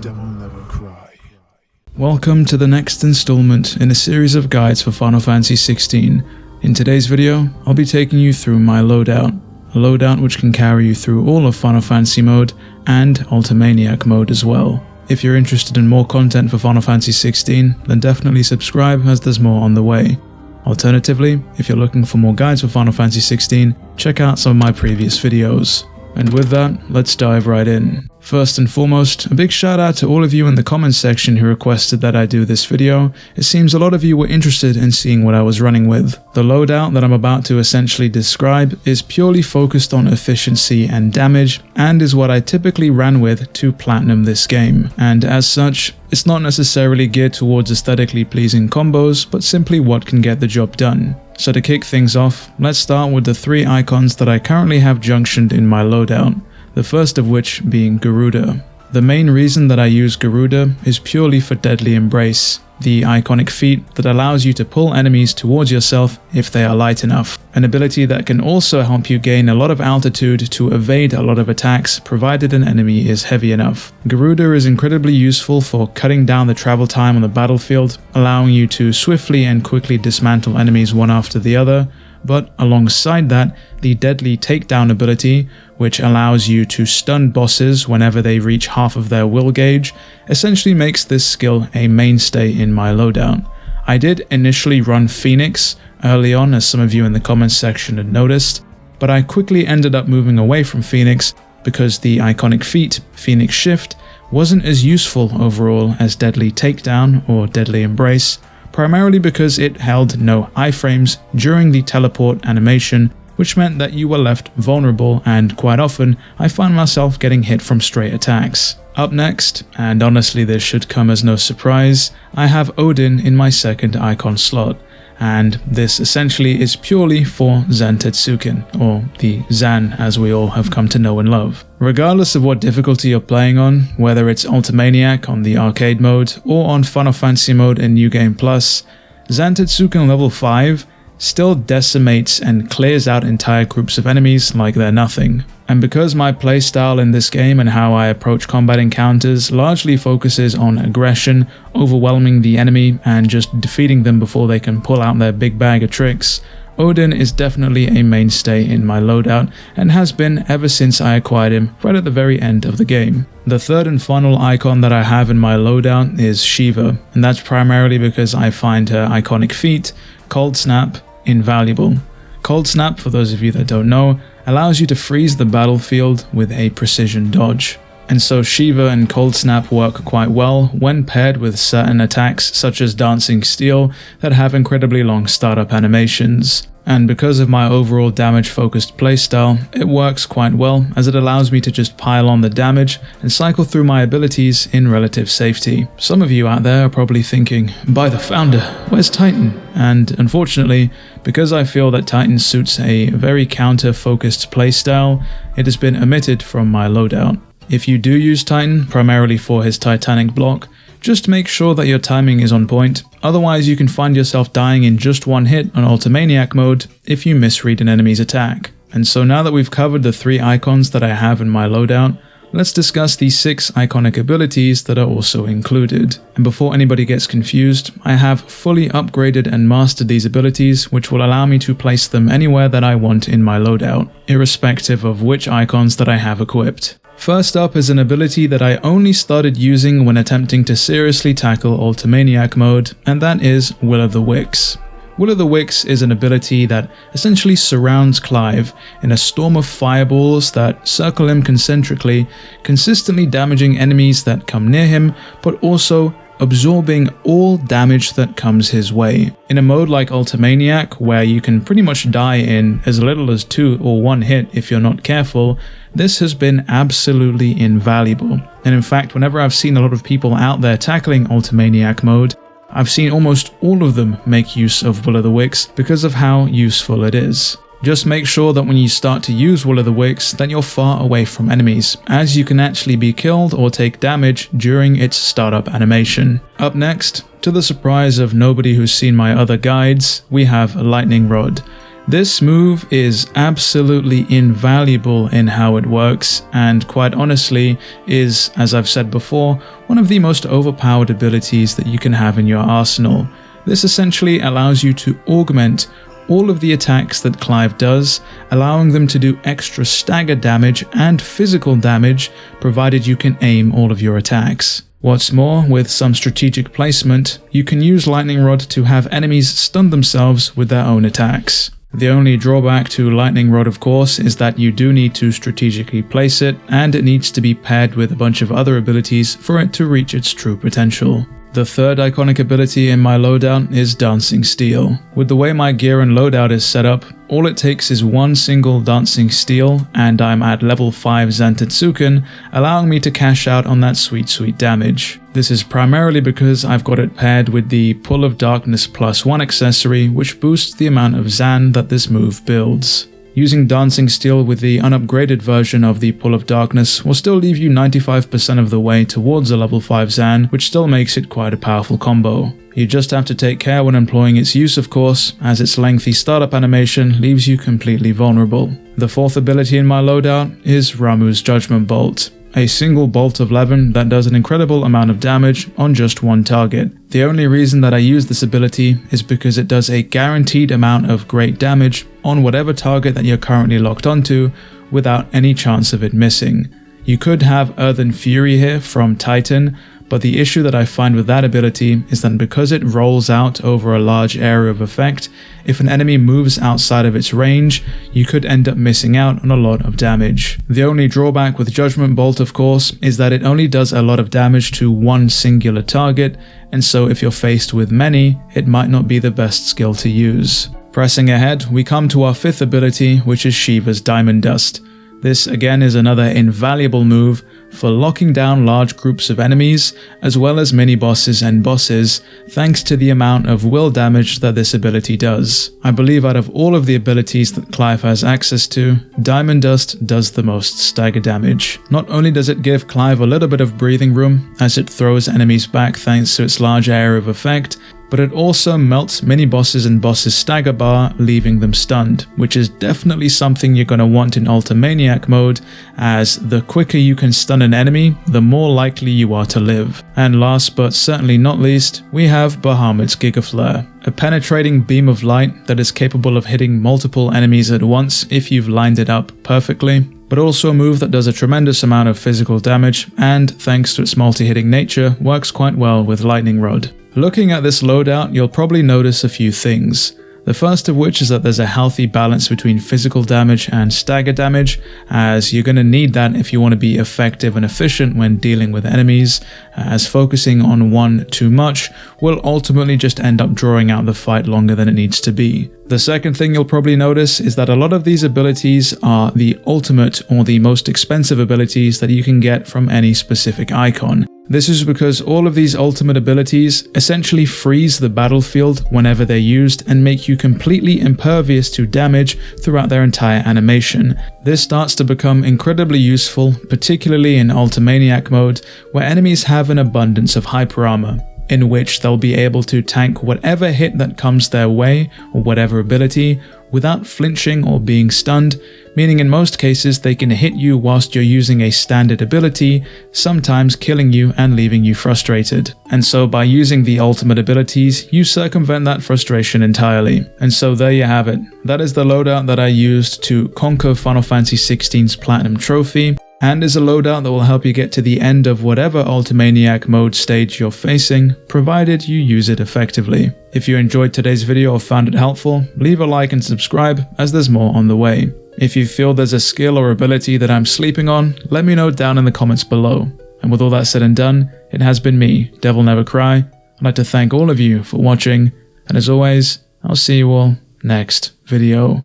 DevilNeverCry. Welcome to the next installment in a series of guides for Final Fantasy XVI. In today's video, I'll be taking you through my loadout, a loadout which can carry you through all of Final Fantasy mode and Ultimaniac mode as well. If you're interested in more content for Final Fantasy XVI, then definitely subscribe as there's more on the way. Alternatively, if you're looking for more guides for Final Fantasy XVI, check out some of my previous videos. And with that, let's dive right in. First and foremost, a big shout out to all of you in the comments section who requested that I do this video. It seems a lot of you were interested in seeing what I was running with. The loadout that I'm about to essentially describe is purely focused on efficiency and damage, and is what I typically ran with to platinum this game. And as such, it's not necessarily geared towards aesthetically pleasing combos, but simply what can get the job done. So to kick things off, let's start with the 3 icons that I currently have junctioned in my loadout, the first of which being Garuda. The main reason that I use Garuda is purely for Deadly Embrace, the iconic feat that allows you to pull enemies towards yourself if they are light enough. An ability that can also help you gain a lot of altitude to evade a lot of attacks provided an enemy is heavy enough. Garuda is incredibly useful for cutting down the travel time on the battlefield, allowing you to swiftly and quickly dismantle enemies one after the other, but alongside that, the Deadly Takedown ability, which allows you to stun bosses whenever they reach half of their will gauge, essentially makes this skill a mainstay in my loadout. I did initially run Phoenix early on, as some of you in the comments section had noticed, but I quickly ended up moving away from Phoenix because the iconic feat, Phoenix Shift, wasn't as useful overall as Deadly Takedown or Deadly Embrace, primarily because it held no iframes during the teleport animation, which meant that you were left vulnerable, and quite often I find myself getting hit from straight attacks. Up next, and honestly this should come as no surprise, I have Odin in my second icon slot, and this essentially is purely for Zantetsuken, or the Zan as we all have come to know and love. Regardless of what difficulty you're playing on, whether it's Ultimaniac on the arcade mode or on Final Fantasy mode in New Game Plus, Zantetsuken level 5 still decimates and clears out entire groups of enemies like they're nothing. And because my playstyle in this game and how I approach combat encounters largely focuses on aggression, overwhelming the enemy and just defeating them before they can pull out their big bag of tricks, Odin is definitely a mainstay in my loadout and has been ever since I acquired him right at the very end of the game. The third and final icon that I have in my loadout is Shiva, and that's primarily because I find her iconic feat, Cold Snap, invaluable. Cold Snap, for those of you that don't know, allows you to freeze the battlefield with a precision dodge. And so Shiva and Cold Snap work quite well when paired with certain attacks such as Dancing Steel that have incredibly long startup animations. And because of my overall damage focused playstyle, it works quite well as it allows me to just pile on the damage and cycle through my abilities in relative safety. Some of you out there are probably thinking, by the founder, where's Titan? And unfortunately, because I feel that Titan suits a very counter-focused playstyle, it has been omitted from my loadout. If you do use Titan, primarily for his Titanic block, just make sure that your timing is on point, otherwise you can find yourself dying in just one hit on Ultimaniac mode if you misread an enemy's attack. And so now that we've covered the 3 icons that I have in my loadout, let's discuss the 6 iconic abilities that are also included. And before anybody gets confused, I have fully upgraded and mastered these abilities, which will allow me to place them anywhere that I want in my loadout, irrespective of which icons that I have equipped. First up is an ability that I only started using when attempting to seriously tackle Ultimaniac mode, and that is Will-o'-the-Wisps. Will-o'-the-Wisps is an ability that essentially surrounds Clive in a storm of fireballs that circle him concentrically, consistently damaging enemies that come near him, but also absorbing all damage that comes his way. In a mode like Ultimaniac, where you can pretty much die in as little as 2 or 1 hit if you're not careful, this has been absolutely invaluable. And in fact, whenever I've seen a lot of people out there tackling Ultimaniac mode, I've seen almost all of them make use of Will-o'-the-Wisps because of how useful it is. Just make sure that when you start to use Will-o'-the-Wisps that you're far away from enemies, as you can actually be killed or take damage during its startup animation. Up next, to the surprise of nobody who's seen my other guides, we have Lightning Rod. This move is absolutely invaluable in how it works, and quite honestly is, as I've said before, one of the most overpowered abilities that you can have in your arsenal. This essentially allows you to augment all of the attacks that Clive does, allowing them to do extra stagger damage and physical damage, provided you can aim all of your attacks. What's more, with some strategic placement, you can use Lightning Rod to have enemies stun themselves with their own attacks. The only drawback to Lightning Rod, of course, is that you do need to strategically place it, and it needs to be paired with a bunch of other abilities for it to reach its true potential. The third iconic ability in my loadout is Dancing Steel. With the way my gear and loadout is set up, all it takes is one single Dancing Steel, and I'm at level 5 Zantetsuken, allowing me to cash out on that sweet damage. This is primarily because I've got it paired with the Pull of Darkness +1 accessory, which boosts the amount of Zan that this move builds. Using Dancing Steel with the unupgraded version of the Pull of Darkness will still leave you 95% of the way towards a level 5 Zan, which still makes it quite a powerful combo. You just have to take care when employing its use, of course, as its lengthy startup animation leaves you completely vulnerable. The fourth ability in my loadout is Ramuh's Judgement Bolt. A single bolt of levin that does an incredible amount of damage on just one target. The only reason that I use this ability is because it does a guaranteed amount of great damage on whatever target that you're currently locked onto without any chance of it missing. You could have Earthen Fury here from Titan, but the issue that I find with that ability is that because it rolls out over a large area of effect, if an enemy moves outside of its range, you could end up missing out on a lot of damage. The only drawback with Judgement Bolt, of course, is that it only does a lot of damage to one singular target, and so if you're faced with many, it might not be the best skill to use. Pressing ahead, we come to our fifth ability, which is Shiva's Diamond Dust. This again is another invaluable move for locking down large groups of enemies, as well as mini-bosses and bosses, thanks to the amount of will damage that this ability does. I believe out of all of the abilities that Clive has access to, Diamond Dust does the most stagger damage. Not only does it give Clive a little bit of breathing room, as it throws enemies back thanks to its large area of effect, but it also melts mini-bosses and bosses' stagger bar, leaving them stunned, which is definitely something you're going to want in Ultimaniac mode, as the quicker you can stun an enemy, the more likely you are to live. And last but certainly not least, we have Bahamut's Giga Flare, a penetrating beam of light that is capable of hitting multiple enemies at once if you've lined it up perfectly, but also a move that does a tremendous amount of physical damage and, thanks to its multi-hitting nature, works quite well with Lightning Rod. Looking at this loadout, you'll probably notice a few things. The first of which is that there's a healthy balance between physical damage and stagger damage, as you're going to need that if you want to be effective and efficient when dealing with enemies, as focusing on one too much will ultimately just end up drawing out the fight longer than it needs to be. The second thing you'll probably notice is that a lot of these abilities are the ultimate or the most expensive abilities that you can get from any specific icon. This is because all of these ultimate abilities essentially freeze the battlefield whenever they're used and make you completely impervious to damage throughout their entire animation. This starts to become incredibly useful, particularly in Ultimaniac mode, where enemies have an abundance of hyper armor, in which they'll be able to tank whatever hit that comes their way or whatever ability without flinching or being stunned, meaning in most cases they can hit you whilst you're using a standard ability, sometimes killing you and leaving you frustrated. And so by using the ultimate abilities, you circumvent that frustration entirely. And so there you have it. That is the loadout that I used to conquer Final Fantasy XVI's Platinum Trophy, and is a loadout that will help you get to the end of whatever Ultimaniac mode stage you're facing, provided you use it effectively. If you enjoyed today's video or found it helpful, leave a like and subscribe, as there's more on the way. If you feel there's a skill or ability that I'm sleeping on, let me know down in the comments below. And with all that said and done, it has been me, DevilNeverCry. I'd like to thank all of you for watching, and as always, I'll see you all next video.